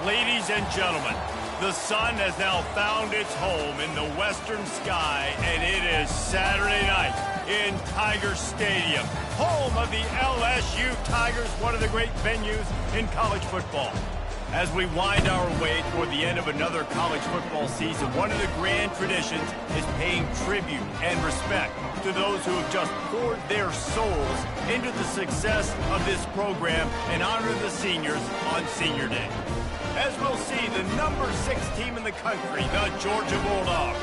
Ladies and gentlemen, the sun has now found its home in the western sky, and it is Saturday night in Tiger Stadium, home of the LSU Tigers, one of the great venues in college football. As we wind our way toward the end of another college football season, one of the grand traditions is paying tribute and respect to those who have just poured their souls into the success of this program and honor the seniors on Senior Day. As we'll see, the number 6 team in the country, the Georgia Bulldogs,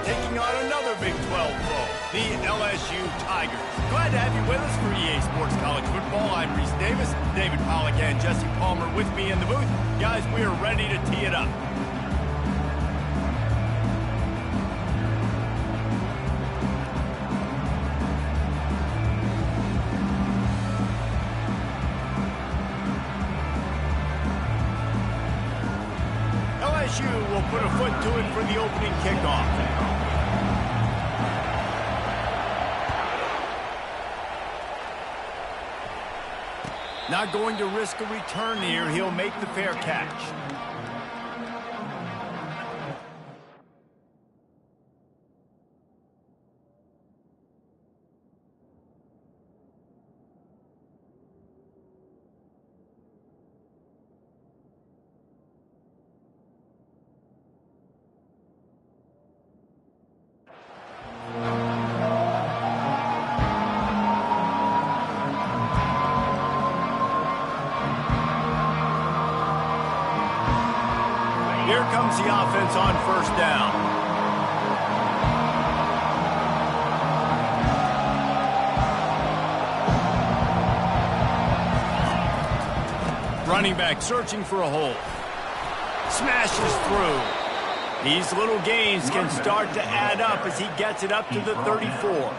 taking on another Big 12 foe, the LSU Tigers. Glad to have you with us for EA Sports College Football. I'm Reese Davis, David Pollack and Jesse Palmer with me in the booth. Guys, we are ready to tee it up. LSU will put a foot to it for the opening kickoff. Not going to risk a return here. He'll make the fair catch. Here comes the offense on first down. Running back searching for a hole. Smashes through. These little gains can start to add up as he gets it up to the 34.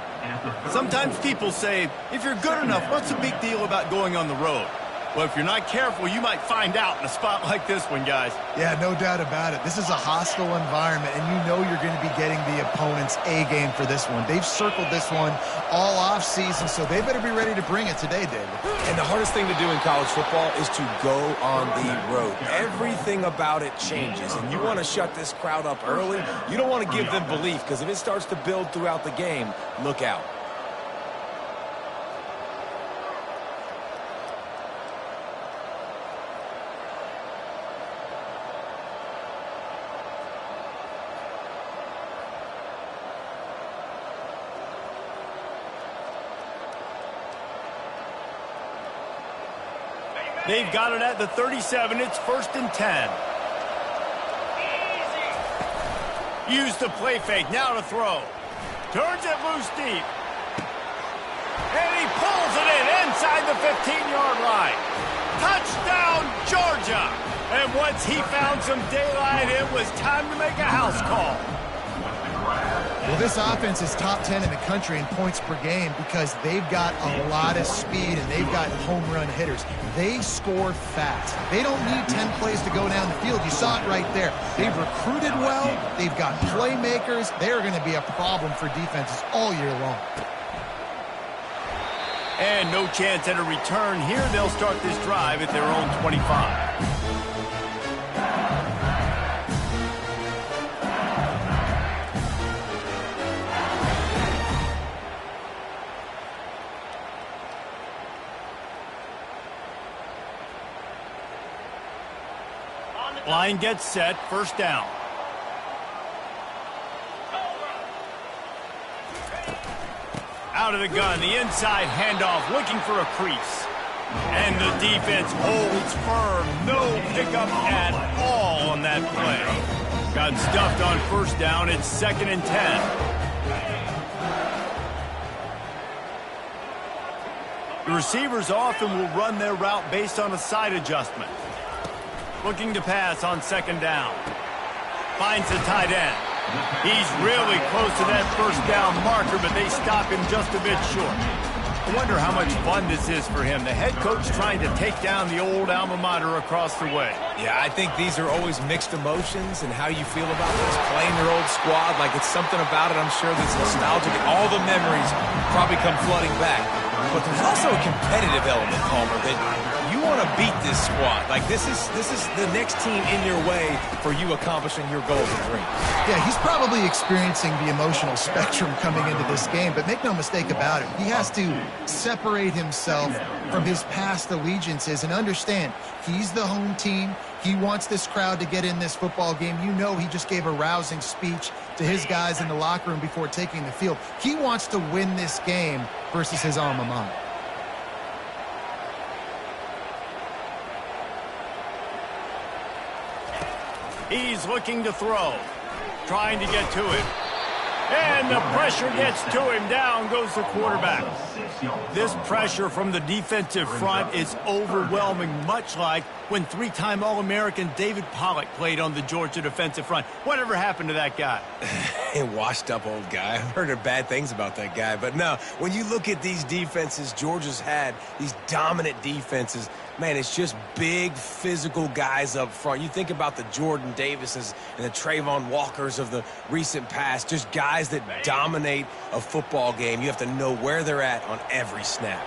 Sometimes people say, if you're good enough, what's the big deal about going on the road? Well, if you're not careful, you might find out in a spot like this one, guys. Yeah, no doubt about it. This is a hostile environment, and you know you're going to be getting the opponent's A-game for this one. They've circled this one all off-season, so they better be ready to bring it today, David. And the hardest thing to do in college football is to go on the road. Everything about it changes, and you want to shut this crowd up early. You don't want to give them belief, because if it starts to build throughout the game, look out. They've got it at the 37. It's 1st and 10. Use the play fake. Now to throw. Turns it loose deep. And he pulls it in inside the 15-yard line. Touchdown, Georgia. And once he found some daylight, it was time to make a house call. Well, this offense is top 10 in the country in points per game because they've got a lot of speed and they've got home run hitters. They score fast. They don't need 10 plays to go down the field. You saw it right there. They've recruited well. They've got playmakers. They're going to be a problem for defenses all year long. And no chance at a return here. They'll start this drive at their own 25. Line gets set, 1st down. Out of the gun, the inside handoff, looking for a crease. And the defense holds firm. No pickup at all on that play. Got stuffed on 1st down. It's 2nd and 10. The receivers often will run their route based on a side adjustment. Looking to pass on 2nd down. Finds the tight end. He's really close to that 1st down marker, but they stop him just a bit short. I wonder how much fun this is for him. The head coach trying to take down the old alma mater across the way. Yeah, I think these are always mixed emotions and how you feel about this. Playing your old squad, like it's something about it, I'm sure, that's nostalgic. All the memories probably come flooding back. But there's also a competitive element, Palmer, that you want to beat this squad. Like, this is the next team in your way for you accomplishing your goals and dreams. Yeah, he's probably experiencing the emotional spectrum coming into this game, but make no mistake about it. He has to separate himself from his past allegiances and understand he's the home team. He wants this crowd to get in this football game. You know, he just gave a rousing speech to his guys in the locker room before taking the field. He wants to win this game versus his alma mater. He's looking to throw, trying to get to him. And the pressure gets to him. Down goes the quarterback. This pressure from the defensive front is overwhelming, much like when three-time All-American David Pollock played on the Georgia defensive front. Whatever happened to that guy? A washed-up old guy. I've heard bad things about that guy. But no, when you look at these defenses Georgia's had, these dominant defenses, man, it's just big, physical guys up front. You think about the Jordan Davises and the Trayvon Walkers of the recent past, just guys that dominate a football game. You have to know where they're at on every snap.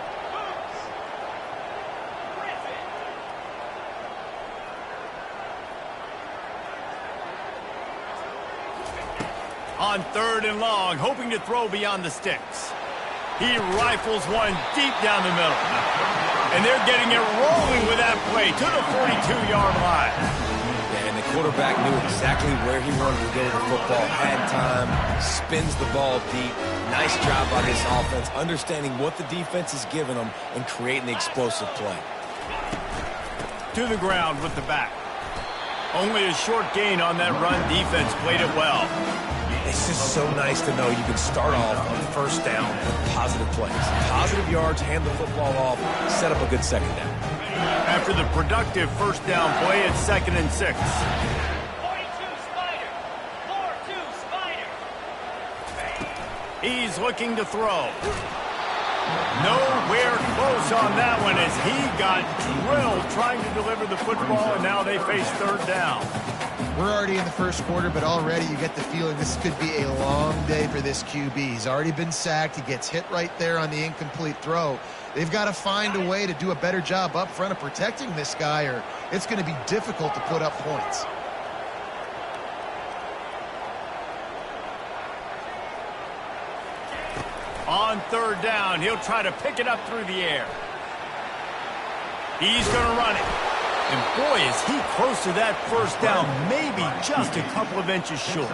On 3rd and long, hoping to throw beyond the sticks. He rifles one deep down the middle. And they're getting it rolling with that play to the 42-yard line. Yeah, and the quarterback knew exactly where he wanted to go with the football, had time, spins the ball deep. Nice job by this offense, understanding what the defense is giving them and creating the explosive play. To the ground with the back. Only a short gain on that run. Defense played it well. It's just so nice to know you can start off on 1st down with positive plays. Positive yards, hand the football off, set up a good 2nd down. After the productive 1st down play, it's 2nd and 6. 42 Spider. 4-2 Spider. He's looking to throw. Nowhere close on that one as he got drilled trying to deliver the football, and now they face 3rd down. We're already in the 1st quarter, but already you get the feeling this could be a long day for this QB. He's already been sacked. He gets hit right there on the incomplete throw. They've got to find a way to do a better job up front of protecting this guy, or it's going to be difficult to put up points. On 3rd down, he'll try to pick it up through the air. He's going to run it. And boy, is he close to that 1st down, maybe just a couple of inches short.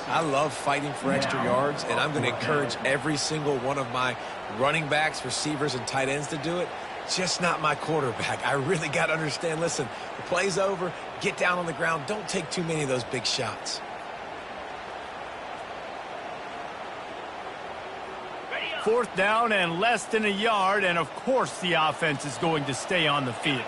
I love fighting for extra yards, and I'm going to encourage every single one of my running backs, receivers, and tight ends to do it. Just not my quarterback. I really got to understand, listen, the play's over, get down on the ground, don't take too many of those big shots. 4th down and less than a yard, and of course the offense is going to stay on the field.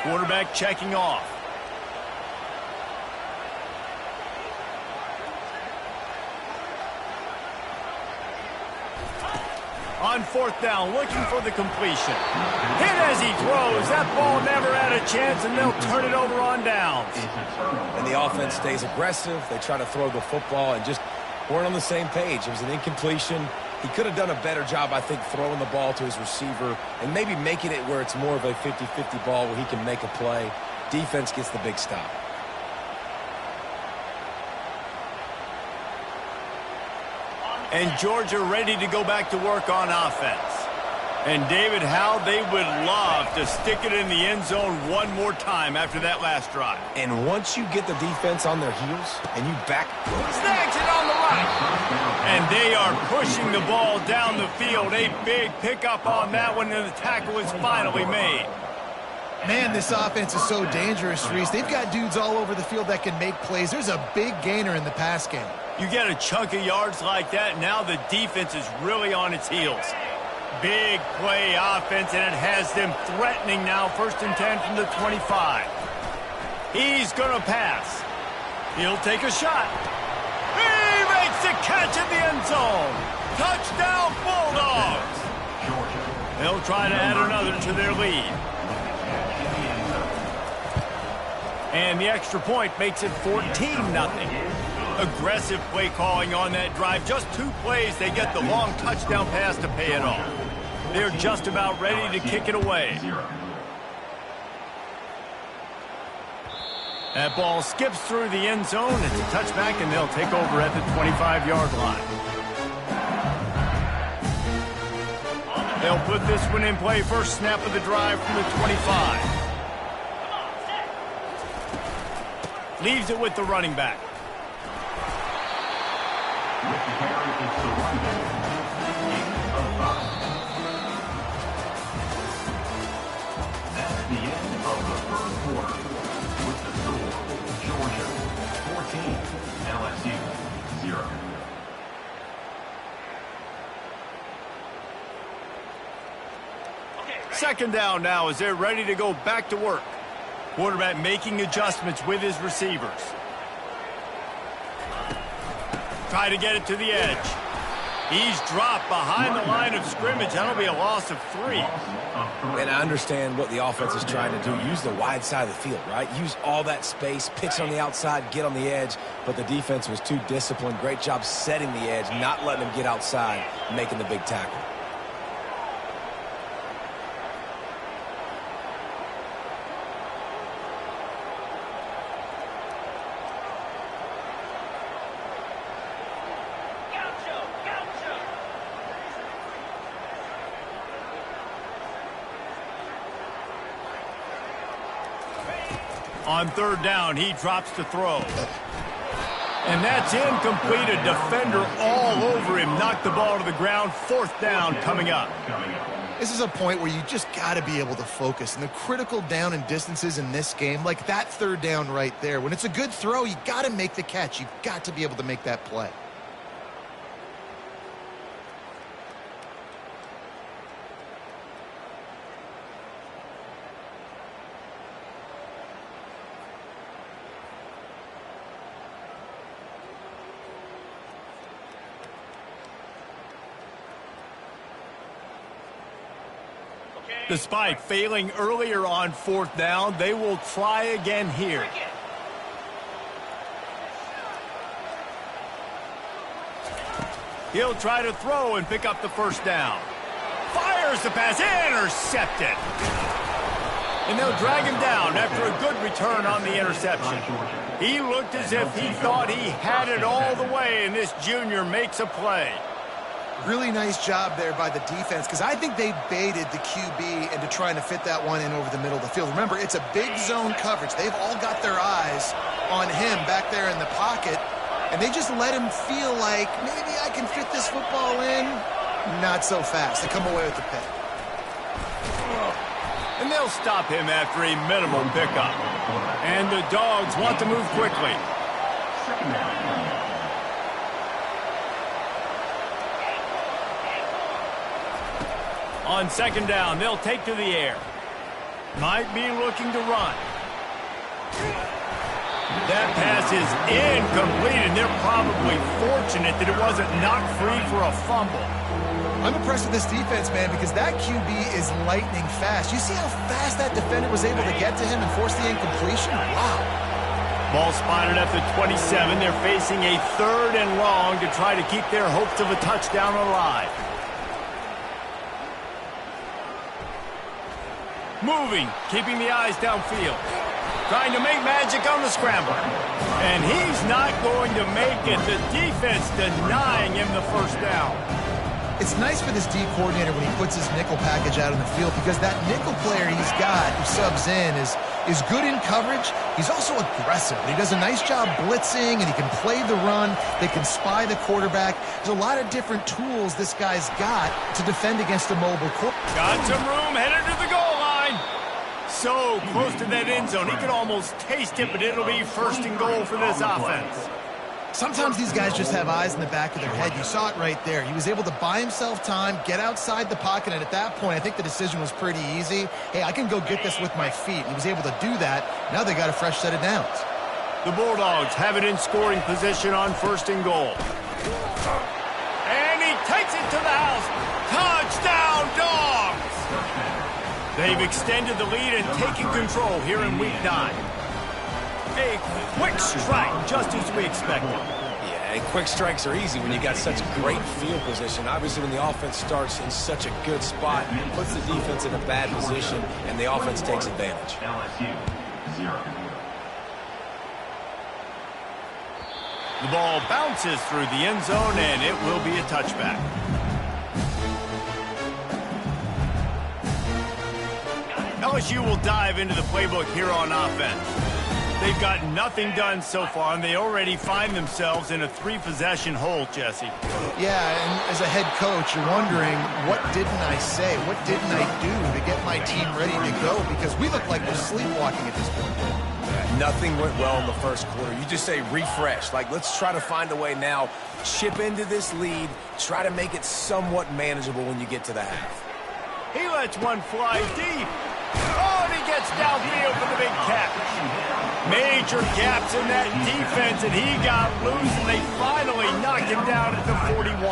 Quarterback checking off. On 4th down, looking for the completion. Hit as he throws. That ball never had a chance, and they'll turn it over on downs. And the offense stays aggressive. They try to throw the football and just weren't on the same page. It was an incompletion. He could have done a better job, I think, throwing the ball to his receiver and maybe making it where it's more of a 50-50 ball where he can make a play. Defense gets the big stop. And Georgia ready to go back to work on offense. And David, how they would love to stick it in the end zone one more time after that last drive. And once you get the defense on their heels and you back... Snags it on the right. And they are pushing the ball down the field. A big pickup on that one, and the tackle is finally made. Man, this offense is so dangerous, Reese. They've got dudes all over the field that can make plays. There's a big gainer in the pass game. You get a chunk of yards like that, now the defense is really on its heels. Big play offense, and it has them threatening now. 1st and 10 from the 25. He's going to pass. He'll take a shot. He makes the catch in the end zone. Touchdown, Bulldogs. They'll try to add another to their lead. And the extra point makes it 14-0. Aggressive play calling on that drive. Just 2 plays, they get the long touchdown pass to pay it off. They're just about ready to kick it away. That ball skips through the end zone. It's a touchback, and they'll take over at the 25-yard line. They'll put this one in play. First snap of the drive from the 25. Leaves it with the running back. With the carry, it's the running back. Gain of 5. That's the end of the first quarter. With the score, Georgia 14, LSU 0. Second down now as they're ready to go back to work. Quarterback making adjustments with his receivers. Try to get it to the edge. He's dropped behind the line of scrimmage. That'll be a loss of 3. And I understand what the offense is trying to do. Use the wide side of the field, right? Use all that space, pitch on the outside, get on the edge. But the defense was too disciplined. Great job setting the edge, not letting them get outside, making the big tackle. On third down, he drops to throw. And that's incomplete. A defender all over him. Knocked the ball to the ground. Fourth down coming up. This is a point where you just got to be able to focus. And the critical down and distances in this game, like that third down right there, when it's a good throw, you got to make the catch. You've got to be able to make that play. Despite failing earlier on fourth down, they will try again here. He'll try to throw and pick up the first down. Fires the pass, intercepted. And they'll drag him down after a good return on the interception. He looked as if he thought he had it all the way, and this junior makes a play. Really nice job there by the defense, because I think they baited the QB into trying to fit that one in over the middle of the field. Remember, it's a big zone coverage. They've all got their eyes on him back there in the pocket, and they just let him feel like, maybe I can fit this football in. Not so fast. They come away with the pick. And they'll stop him after a minimal pickup. And the Dogs want to move quickly. Second down. On second down, they'll take to the air. Might be looking to run. That pass is incomplete, and they're probably fortunate that it wasn't knocked free for a fumble. I'm impressed with this defense, man, because that QB is lightning fast. You see how fast that defender was able to get to him and force the incompletion? Wow. Ball spotted at the 27. They're facing a third and long to try to keep their hopes of a touchdown alive. Moving, keeping the eyes downfield. Trying to make magic on the scramble. And he's not going to make it. The defense denying him the first down. It's nice for this D coordinator when he puts his nickel package out on the field, because that nickel player he's got who subs in is good in coverage. He's also aggressive. He does a nice job blitzing, and he can play the run. They can spy the quarterback. There's a lot of different tools this guy's got to defend against a mobile quarterback. Got some room, headed to the goal line. So close to that end zone. He could almost taste it, but it'll be first and goal for this offense. Sometimes these guys just have eyes in the back of their head. You saw it right there. He was able to buy himself time, get outside the pocket, and at that point, I think the decision was pretty easy. Hey, I can go get this with my feet. He was able to do that. Now they got a fresh set of downs. The Bulldogs have it in scoring position on first and goal. And he takes it to the house. Touchdown, Dogs! They've extended the lead and taken control here in Week 9. A quick strike, just as we expected. and quick strikes are easy when you got such great field position. Obviously, when the offense starts in such a good spot, it puts the defense in a bad position, and the offense takes advantage. LSU, 0. The ball bounces through the end zone, and it will be a touchback. LSU will dive into the playbook here on offense. They've got nothing done so far, and they already find themselves in a 3-possession hole, Jesse. Yeah, and as a head coach, you're wondering, what didn't I say? What didn't I do to get my team ready to go? Because we look like we're sleepwalking at this point. Nothing went well in the first quarter. You just say refresh. Like, let's try to find a way now, chip into this lead, try to make it somewhat manageable when you get to the half. He lets one fly deep. Oh, and he gets downfield for the big catch. Major gaps in that defense, and he got loose, and they finally knocked him down at the 41.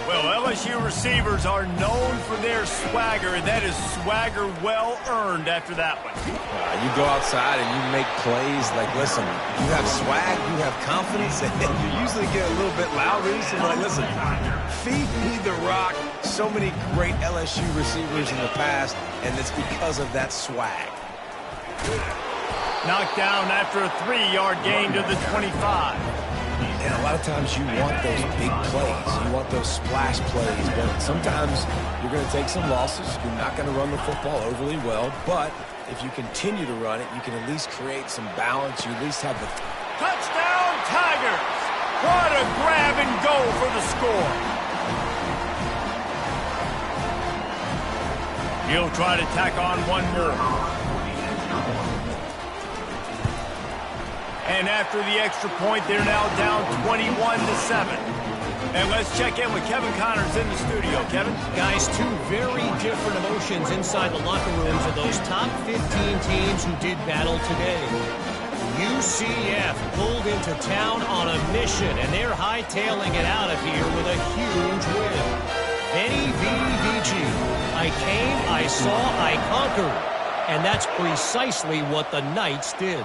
Well, LSU receivers are known for their swagger, and that is swagger well earned after that one. You go outside and you make plays. Like, listen, you have swag, you have confidence, and you usually get a little bit louder. So, like, listen, feed me the rock. So many great LSU receivers in the past, and it's because of that swag. Knocked down after a 3-yard gain to the 25. And a lot of times you want those big plays. You want those splash plays. But sometimes you're going to take some losses. You're not going to run the football overly well. But if you continue to run it, you can at least create some balance. You at least have the... Touchdown, Tigers! What a grab and go for the score. He'll try to tack on one more. And after the extra point, they're now down 21-7. And let's check in with Kevin Connors in the studio. Kevin? Guys, two very different emotions inside the locker rooms of those top 15 teams who did battle today. UCF pulled into town on a mission, and they're hightailing it out of here with a huge win. NEVVG. I came, I saw, I conquered. And that's precisely what the Knights did.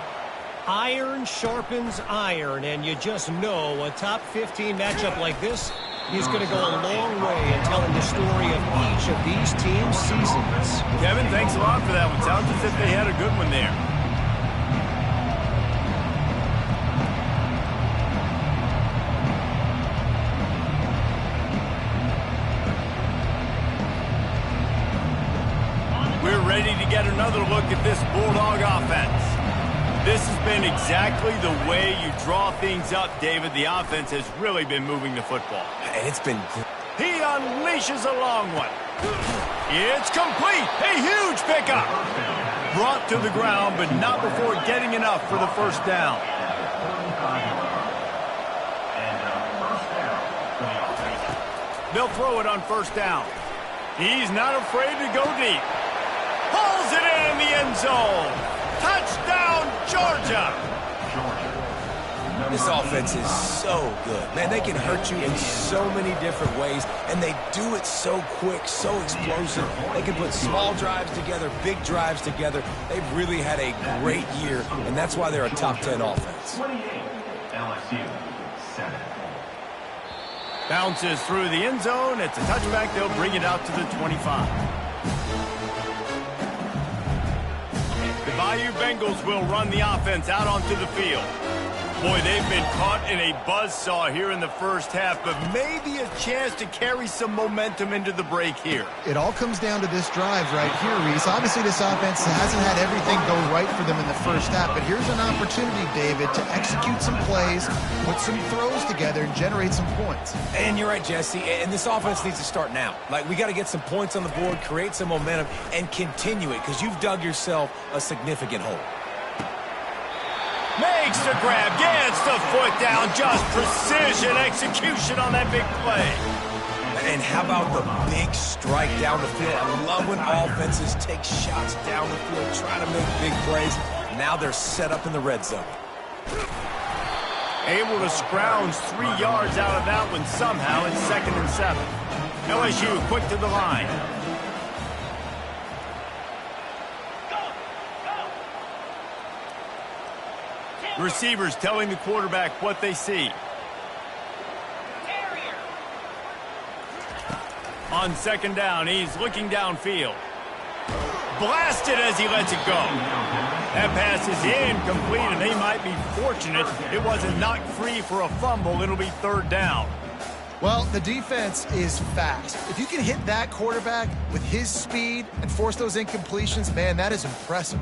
Iron sharpens iron, and you just know a top 15 matchup like this is going to go a long way in telling the story of each of these teams' seasons. Kevin, thanks a lot for that one. Sounds as if they had a good one there. We're ready to get another look at this Bulldog offense. This has been exactly the way you draw things up, David. The offense has really been moving the football. And it's been great. He unleashes a long one. It's complete. A huge pickup. Brought to the ground, but not before getting enough for the first down. They'll throw it on first down. He's not afraid to go deep. Pulls it in the end zone. Touchdown, Georgia! This offense is so good. Man, they can hurt you in so many different ways, and they do it so quick, so explosive. They can put small drives together, big drives together. They've really had a great year, and that's why they're a top 10 offense. 28, LSU, 7. Bounces through the end zone. It's a touchback. They'll bring it out to the 25. The Bayou Bengals will run the offense out onto the field. Boy, they've been caught in a buzzsaw here in the first half, but maybe a chance to carry some momentum into the break here. It all comes down to this drive right here, Reese. Obviously, this offense hasn't had everything go right for them in the first half, but here's an opportunity, David, to execute some plays, put some throws together, and generate some points. And you're right, Jesse, and this offense needs to start now. Like, we got to get some points on the board, create some momentum, and continue it, because you've dug yourself a significant hole. Makes the grab, gets the foot down, just precision execution on that big play. And how about the big strike down the field? I love when offenses take shots down the field, trying to make big plays. Now they're set up in the red zone. Able to scrounge 3 yards out of that one somehow in 2nd and 7. LSU quick to the line. Receivers telling the quarterback what they see. On second down, he's looking downfield. Blasted as he lets it go. That pass is incomplete, and they might be fortunate it wasn't knocked free for a fumble. It'll be third down. Well, the defense is fast. If you can hit that quarterback with his speed and force those incompletions, man, that is impressive.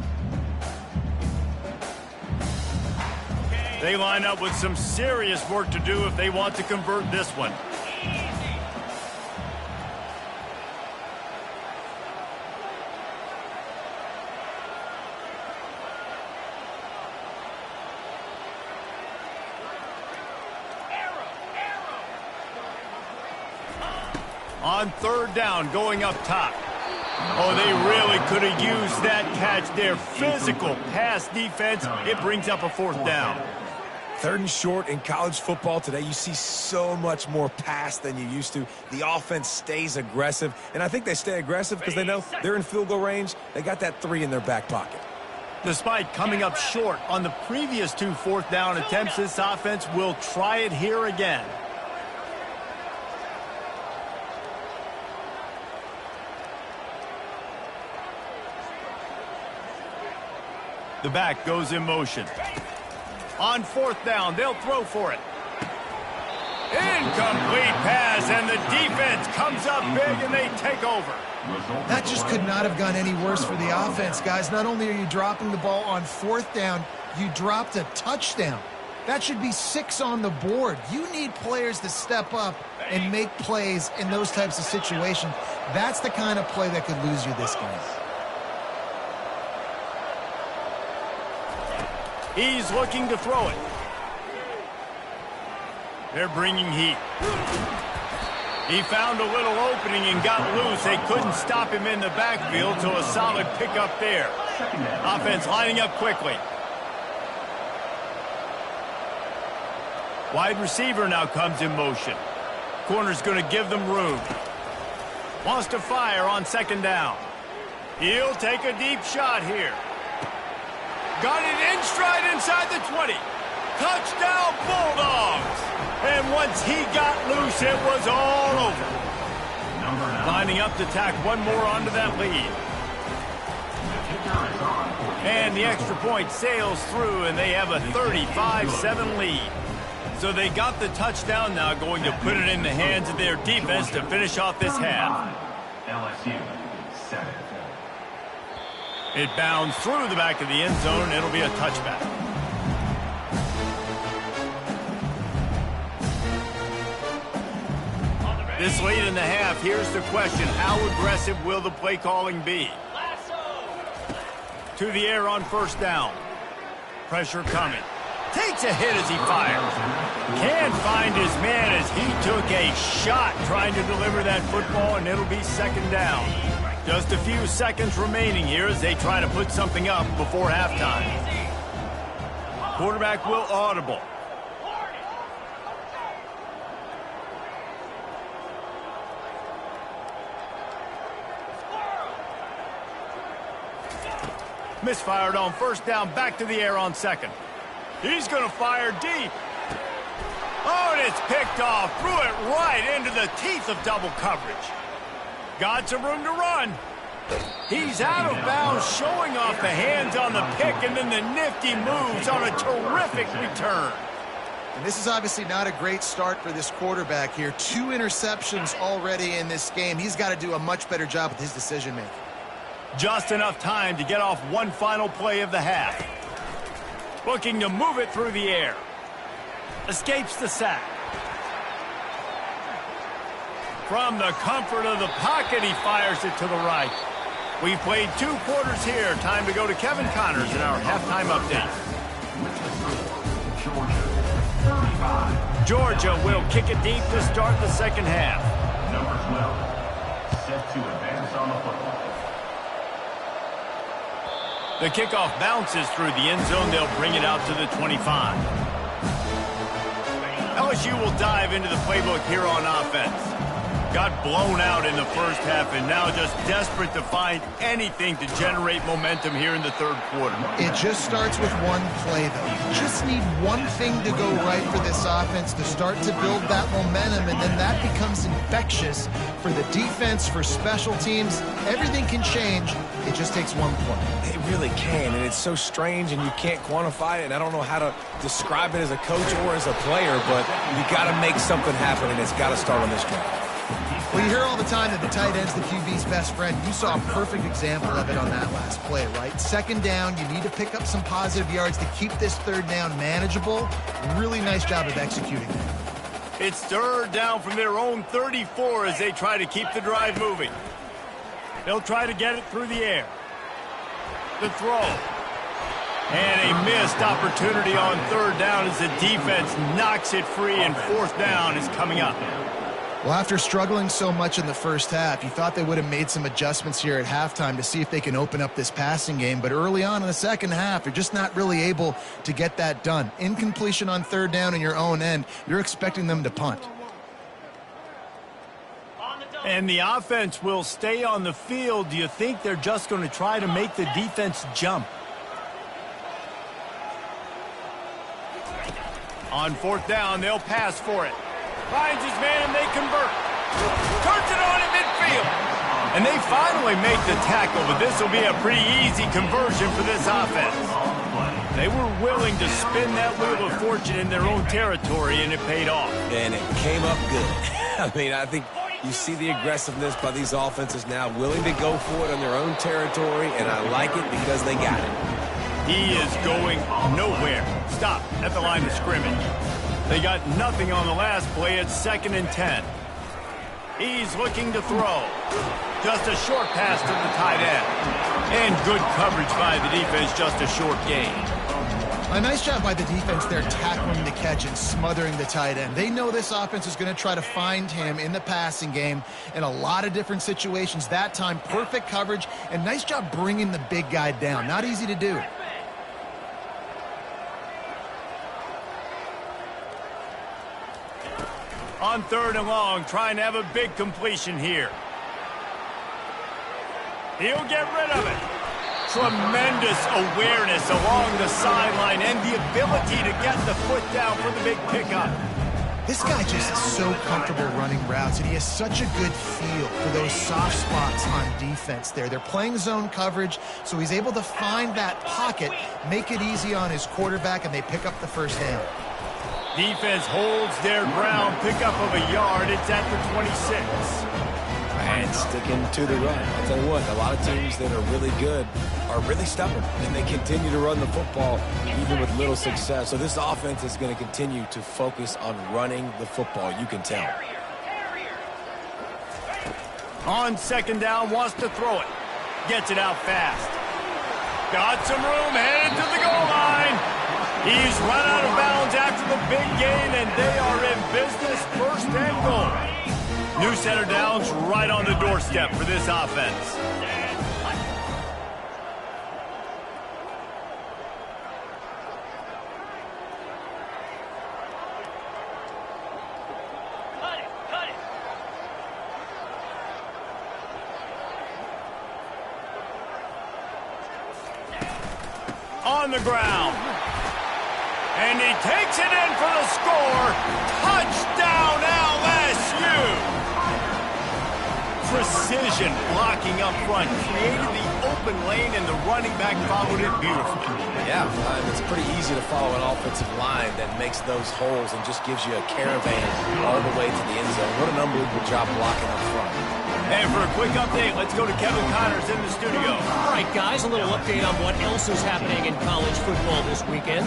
They line up with some serious work to do if they want to convert this one. On third down, going up top. Oh, they really could have used that catch. Their physical pass defense, it brings up a fourth down. Third and short in college football today, you see so much more pass than you used to. The offense stays aggressive, and I think they stay aggressive because they know they're in field goal range. They got that 3 in their back pocket. Despite coming up short on the previous 2 fourth down attempts, this offense will try it here again. The back goes in motion. On fourth down, they'll throw for it. Incomplete pass, and the defense comes up big, and they take over. That just could not have gone any worse for the offense, guys. Not only are you dropping the ball on fourth down, you dropped a touchdown. That should be 6 on the board. You need players to step up and make plays in those types of situations. That's the kind of play that could lose you this game. He's looking to throw it. They're bringing heat. He found a little opening and got loose. They couldn't stop him in the backfield, so a solid pickup there. Offense lining up quickly. Wide receiver now comes in motion. Corner's going to give them room. Wants to fire on second down. He'll take a deep shot here. Got it in stride inside the 20. Touchdown, Bulldogs! And once he got loose, it was all over. Lining up to tack one more onto that lead. And the extra point sails through, and they have a 35-7 lead. So they got the touchdown, now going to put it in the hands of their defense to finish off this half. LSU 7. It bounds through the back of the end zone. It'll be a touchback. This late in the half, here's the question. How aggressive will the play calling be? To the air on first down. Pressure coming. Takes a hit as he fires. Can't find his man as he took a shot trying to deliver that football, and it'll be second down. Just a few seconds remaining here as they try to put something up before halftime. Quarterback will audible. Misfired on first down, back to the air on second. He's going to fire deep. Oh, and it's picked off. Threw it right into the teeth of double coverage. Got some room to run. He's out of bounds, showing off the hands on the pick, and then the nifty moves on a terrific return. And this is obviously not a great start for this quarterback here. 2 interceptions already in this game. He's got to do a much better job with his decision-making. Just enough time to get off one final play of the half. Looking to move it through the air. Escapes the sack. From the comfort of the pocket, he fires it to the right. We've played 2 quarters here. Time to go to Kevin Connors in our halftime update. Georgia will kick it deep to start the second half. Number 12, set to advance on the football. The kickoff bounces through the end zone. They'll bring it out to the 25. LSU will dive into the playbook here on offense. got blown out in the first half and now just desperate to find anything to generate momentum here in the third quarter. It just starts with one play, though. You just need one thing to go right for this offense to start to build that momentum, and then that becomes infectious for the defense, for special teams. Everything can change. It just takes one play. It really can, and it's so strange, and you can't quantify it, and I don't know how to describe it as a coach or as a player, but you got to make something happen, and it's got to start on this drive. Well, you hear all the time that the tight end's the QB's best friend. You saw a perfect example of it on that last play, right? Second down, you need to pick up some positive yards to keep this third down manageable. Really nice job of executing that. It's third down from their own 34 as they try to keep the drive moving. They'll try to get it through the air. The throw. And a missed opportunity on third down as the defense knocks it free, and fourth down is coming up. Well, after struggling so much in the first half, you thought they would have made some adjustments here at halftime to see if they can open up this passing game. But early on in the second half, you're just not really able to get that done. Incompletion on third down in your own end, you're expecting them to punt. And the offense will stay on the field. Do you think they're just going to try to make the defense jump? On fourth down, they'll pass for it. Finds his man, and they convert. Turns it on in midfield. And they finally make the tackle, but this will be a pretty easy conversion for this offense. They were willing to spin that wheel of fortune in their own territory, and it paid off. And it came up good. I mean, I think you see the aggressiveness by these offenses now, willing to go for it on their own territory, and I like it because they got it. He is going nowhere. Stop at the line of scrimmage. They got nothing on the last play. It's 2nd and 10. He's looking to throw. Just a short pass to the tight end. And good coverage by the defense, just a short gain. A nice job by the defense there tackling the catch and smothering the tight end. They know this offense is going to try to find him in the passing game in a lot of different situations. That time, perfect coverage, and nice job bringing the big guy down. Not easy to do. On third and long, trying to have a big completion here. He'll get rid of it. Tremendous awareness along the sideline and the ability to get the foot down for the big pickup. This guy just is so comfortable running routes, and he has such a good feel for those soft spots on defense there. They're playing zone coverage, so he's able to find that pocket, make it easy on his quarterback, and they pick up the first down. Defense holds their ground, pickup of a yard. It's at the 26. And sticking to the run. I'll tell you what, a lot of teams that are really good are really stubborn, and they continue to run the football even with little success. So this offense is going to continue to focus on running the football. You can tell. On second down, wants to throw it. Gets it out fast. Got some room, headed to the goal line. He's run out of bounds after the big gain, and they are in business, first and goal. New center downs right on the doorstep for this offense. Cut it. On the ground. And he takes it in for the score. Touchdown, LSU! Precision blocking up front. Created the open lane, and the running back followed it beautifully. Yeah, it's pretty easy to follow an offensive line that makes those holes and just gives you a caravan all the way to the end zone. What an unbelievable job blocking up front. And for a quick update, let's go to Kevin Connors in the studio. All right, guys, a little update on what else is happening in college football this weekend.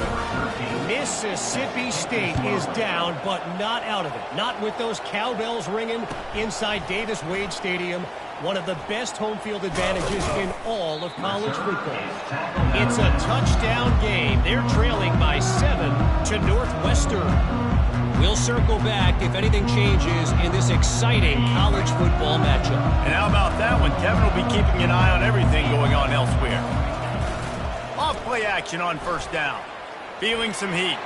Mississippi State is down, but not out of it. Not with those cowbells ringing inside Davis-Wade Stadium, one of the best home field advantages in all of college football. It's a touchdown game. They're trailing by 7 to Northwestern. We'll circle back if anything changes in this exciting college football matchup. And how about that one? Kevin will be keeping an eye on everything going on elsewhere. Off-play action on first down. Feeling some heat.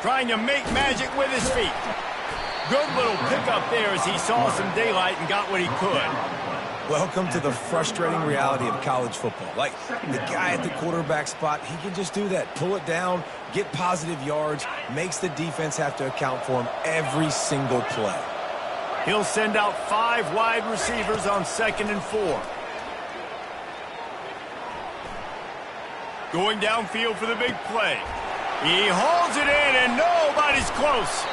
Trying to make magic with his feet. Good little pickup there as he saw some daylight and got what he could. Welcome to the frustrating reality of college football. Like, the guy at the quarterback spot, he can just do that. Pull it down, get positive yards, makes the defense have to account for him every single play. He'll send out 5 wide receivers on 2nd and 4. Going downfield for the big play. He holds it in, and nobody's close.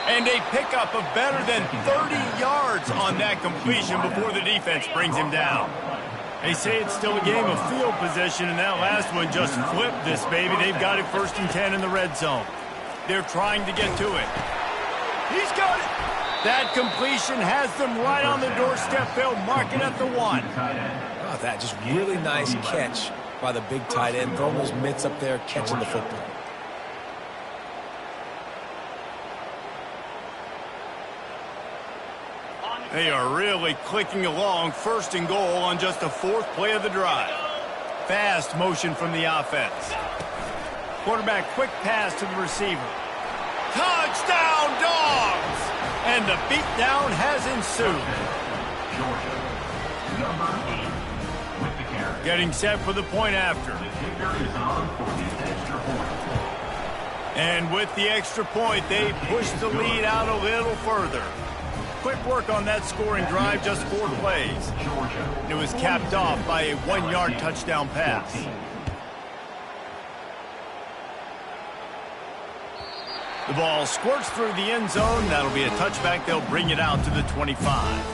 And a pickup of better than 30 yards on that completion before the defense brings him down. They say it's still a game of field position, and that last one just flipped this baby. They've got it 1st and 10 in the red zone. They're trying to get to it. He's got it. That completion has them right on the doorstep. They'll mark it at the 1. Oh, that just really nice catch by the big tight end, throwing those mitts up there, catching the football. They are really clicking along. 1st and goal on just the 4th play of the drive. Fast motion from the offense. Quarterback quick pass to the receiver. Touchdown, Dogs! And the beatdown has ensued. Georgia, number 8, with the carry. Getting set for the point after. The kicker is on for the extra point. And with the extra point, they push the lead out a little further. Quick work on that scoring drive, just 4 plays. Georgia. It was capped off by a 1-yard touchdown pass. The ball squirts through the end zone. That'll be a touchback. They'll bring it out to the 25.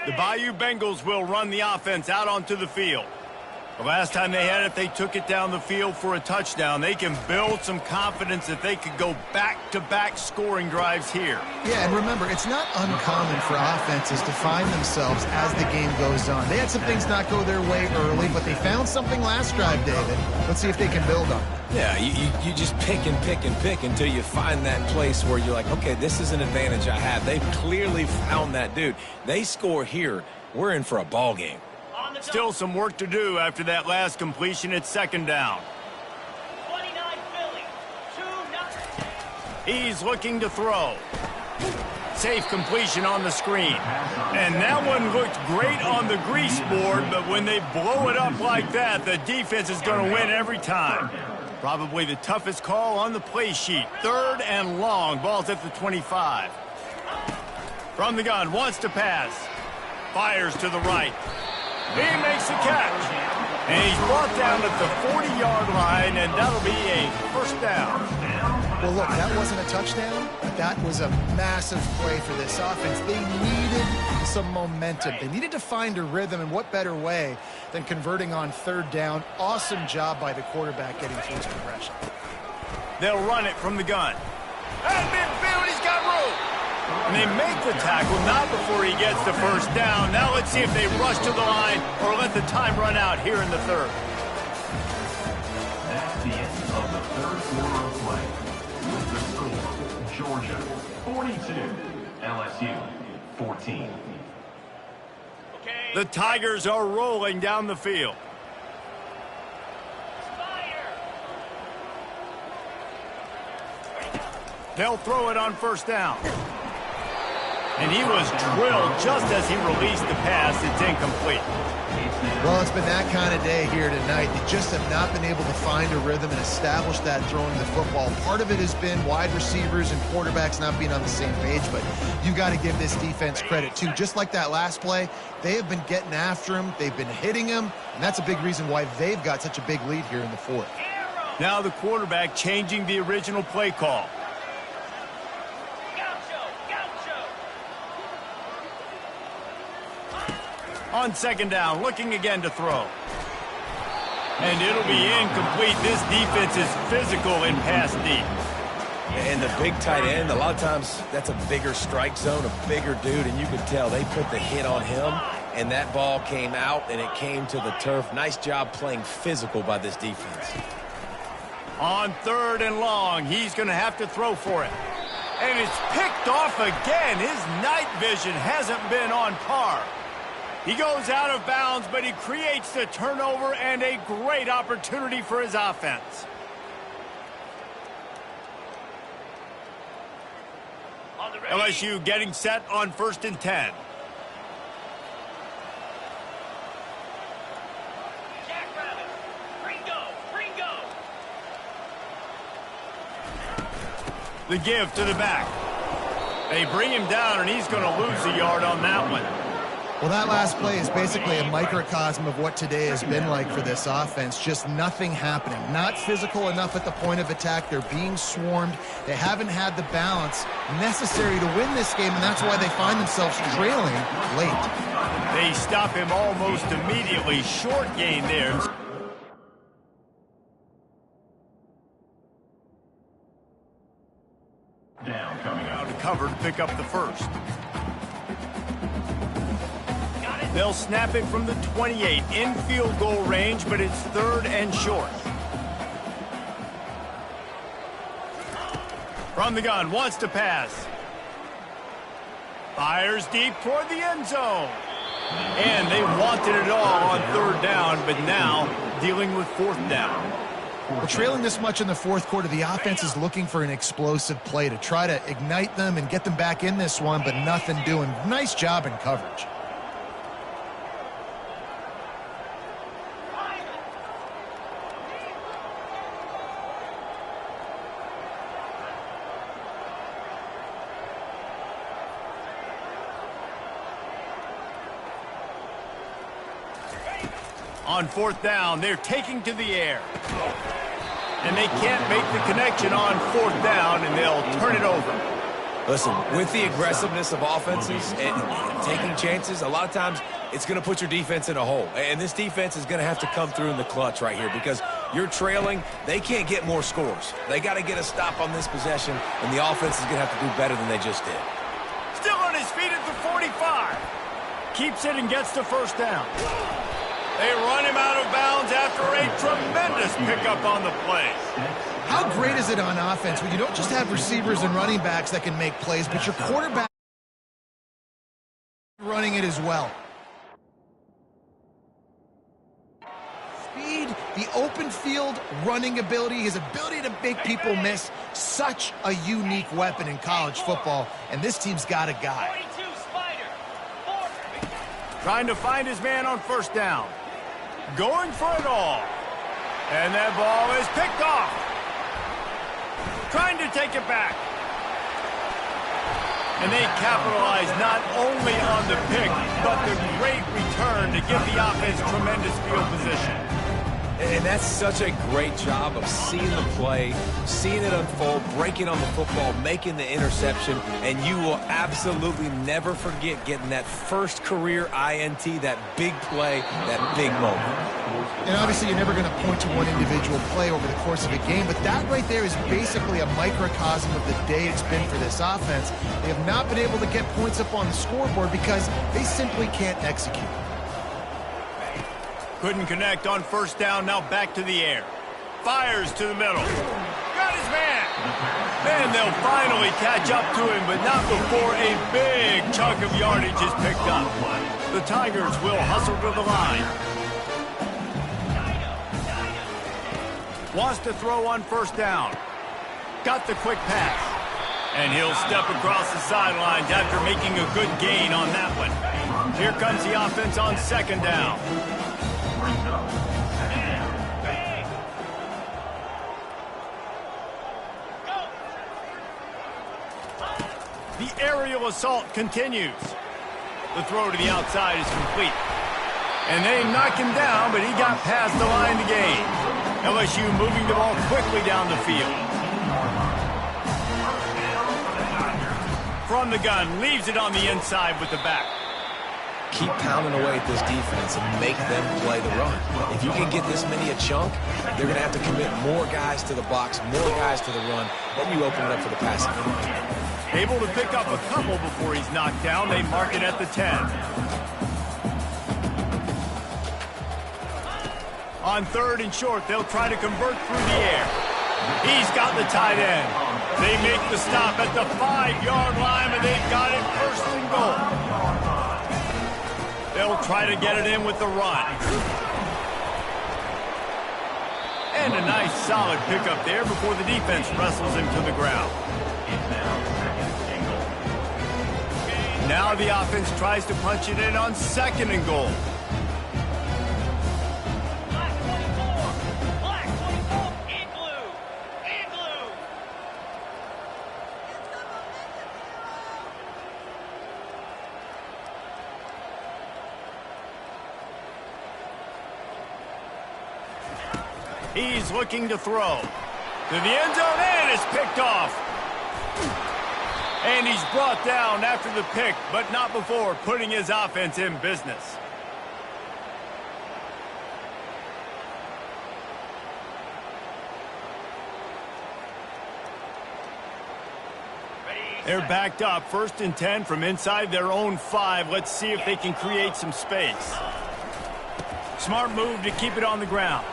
The Bayou Bengals will run the offense out onto the field. The last time they had it, they took it down the field for a touchdown. They can build some confidence that they could go back-to-back scoring drives here. Yeah, and remember, it's not uncommon for offenses to find themselves as the game goes on. They had some things not go their way early, but they found something last drive, David. Let's see if they can build on it. Yeah, you just pick and pick and pick until you find that place where you're like, okay, this is an advantage I have. They've clearly found that dude. They score here, we're in for a ball game. Still some work to do after that last completion. It's 2nd down. 29 Philly, 2-0. He's looking to throw. Safe completion on the screen. And that one looked great on the grease board, but when they blow it up like that, the defense is going to win every time. Probably the toughest call on the play sheet. 3rd and long. Ball's at the 25. From the gun, wants to pass. Fires to the right. He makes the catch. And he's brought down at the 40-yard line, and that'll be a 1st down. Well, look, that wasn't a touchdown, but that was a massive play for this offense. They needed some momentum. They needed to find a rhythm, and what better way than converting on 3rd down. Awesome job by the quarterback getting through his progression. They'll run it from the gun. And midfield, he's got room. And they make the tackle, not before he gets the 1st down. Now let's see if they rush to the line or let the time run out here in the 3rd. That's the end of the 3rd quarter of play. With the score, Georgia 42, LSU 14. The Tigers are rolling down the field. They'll throw it on 1st down. And he was drilled just as he released the pass. It's incomplete. Well, it's been that kind of day here tonight. They just have not been able to find a rhythm and establish that throwing the football. Part of it has been wide receivers and quarterbacks not being on the same page, but you got to give this defense credit, too. Just like that last play, they have been getting after him. They've been hitting him, and that's a big reason why they've got such a big lead here in the 4th. Now the quarterback changing the original play call. On 2nd down, looking again to throw. And it'll be incomplete. This defense is physical in pass deep. And the big tight end, a lot of times that's a bigger strike zone, a bigger dude, and you could tell they put the hit on him, and that ball came out, and it came to the turf. Nice job playing physical by this defense. On 3rd and long, he's going to have to throw for it. And it's picked off again. His night vision hasn't been on par. He goes out of bounds, but he creates the turnover and a great opportunity for his offense. LSU getting set on 1st and 10. The give to the back. They bring him down, and he's going to lose a yard on that one. Well, that last play is basically a microcosm of what today has been like for this offense. Just nothing happening. Not physical enough at the point of attack. They're being swarmed. They haven't had the balance necessary to win this game, and that's why they find themselves trailing late. They stop him almost immediately. Short gain there. Down coming Out out. to cover to pick up the first. They'll snap it from the 28 in field goal range, but it's 3rd and short. From the gun, wants to pass. Fires deep toward the end zone. And they wanted it all on 3rd down, but now dealing with 4th down. Well, trailing this much in the 4th quarter, the offense is looking for an explosive play to try to ignite them and get them back in this one, but nothing doing. Nice job in coverage. On 4th down, they're taking to the air. And they can't make the connection on 4th down, and they'll turn it over. Listen, with the aggressiveness of offenses and taking chances, a lot of times it's going to put your defense in a hole. And this defense is going to have to come through in the clutch right here because you're trailing. They can't get more scores. They got to get a stop on this possession, and the offense is going to have to do better than they just did. Still on his feet at the 45. Keeps it and gets the 1st down. They run him out of bounds after a tremendous pickup on the play. How great is it on offense when you don't just have receivers and running backs that can make plays, but your quarterback running it as well. Speed, the open field running ability, his ability to make people miss, such a unique weapon in college football, and this team's got a guy. Trying to find his man on 1st down. Going for it all. And that ball is picked off. Trying to take it back. And they capitalize not only on the pick, but the great return to give the offense tremendous field position. And that's such a great job of seeing the play, seeing it unfold, breaking on the football, making the interception, and you will absolutely never forget getting that first career INT, that big play, that big moment. And obviously you're never going to point to one individual play over the course of a game, but that right there is basically a microcosm of the day it's been for this offense. They have not been able to get points up on the scoreboard because they simply can't execute. Couldn't connect on 1st down, now back to the air. Fires to the middle. Got his man. And they'll finally catch up to him, but not before a big chunk of yardage is picked up. The Tigers will hustle to the line. Wants to throw on 1st down. Got the quick pass. And he'll step across the sidelines after making a good gain on that one. Here comes the offense on 2nd down. The aerial assault continues. The throw to the outside is complete. And they knock him down, but he got past the line to gain. LSU moving the ball quickly down the field. From the gun, leaves it on the inside with the back. Keep pounding away at this defense and make them play the run. If you can get this many a chunk, they're going to have to commit more guys to the box, more guys to the run, then you open it up for the passing game. Able to pick up a couple before he's knocked down. They mark it at the 10. On 3rd and short, they'll try to convert through the air. He's got the tight end. They make the stop at the 5-yard line, and they've got it first and goal. They'll try to get it in with the run. And a nice solid pickup there before the defense wrestles him to the ground. Now the offense tries to punch it in on 2nd and goal. Black 24, in blue. In blue. He's looking to throw. To the end zone, and it's picked off. And he's brought down after the pick, but not before putting his offense in business. They're backed up, 1st and 10 from inside their own 5. Let's see if they can create some space. Smart move to keep it on the ground.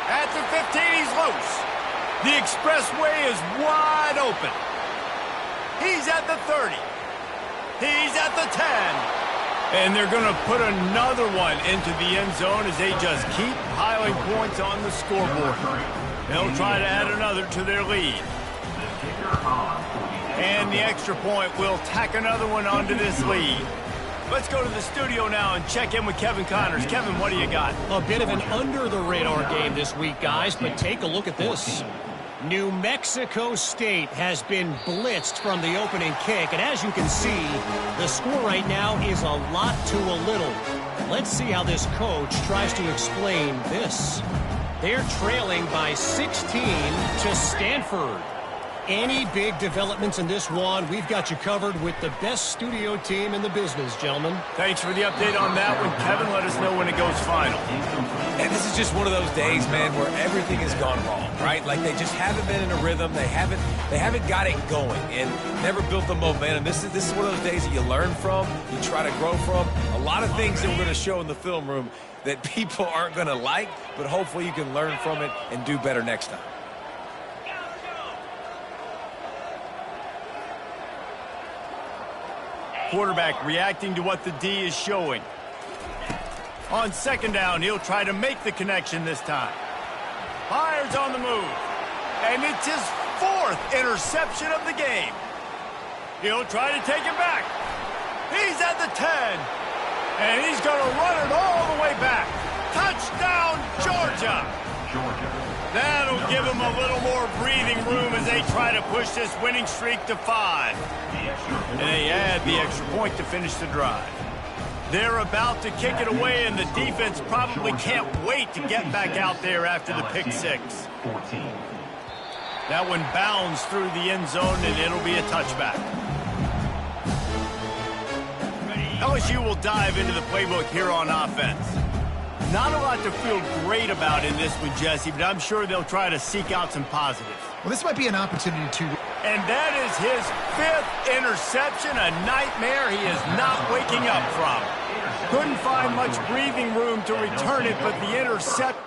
At the 15, he's loose. The expressway is wide open. He's at the 30. He's at the 10. And they're going to put another one into the end zone as they just keep piling points on the scoreboard. They'll try to add another to their lead. And the extra point will tack another one onto this lead. Let's go to the studio now and check in with Kevin Connors. Kevin, what do you got? A bit of an under-the-radar game this week, guys, but take a look at this. New Mexico State has been blitzed from the opening kick, and as you can see, the score right now is a lot to a little. Let's see how this coach tries to explain this. They're trailing by 16 to Stanford. Any big developments in this one, we've got you covered with the best studio team in the business, gentlemen. Thanks for the update on that one, Kevin. Let us know when it goes final. And this is just one of those days, man, where everything has gone wrong, right? Like they just haven't been in a rhythm. They haven't got it going and never built the momentum. This is one of those days that you learn from, you try to grow from. A lot of things that we're going to show in the film room that people aren't going to like, but hopefully you can learn from it and do better next time. Quarterback reacting to what the D is showing. On 2nd down, he'll try to make the connection this time. Fires on the move. And it's his 4th interception of the game. He'll try to take it back. He's at the 10. And he's going to run it all the way back. Touchdown, Georgia. That'll give them a little more breathing room as they try to push this winning streak to 5. And they add the extra point to finish the drive. They're about to kick it away, and the defense probably can't wait to get back out there after the pick 6. That one bounds through the end zone, and it'll be a touchback. LSU will dive into the playbook here on offense. Not a lot to feel great about in this one, Jesse, but I'm sure they'll try to seek out some positives. Well, this might be an opportunity to... And that is his 5th interception, a nightmare he is not waking up from. Couldn't find much breathing room to return it, but the intercept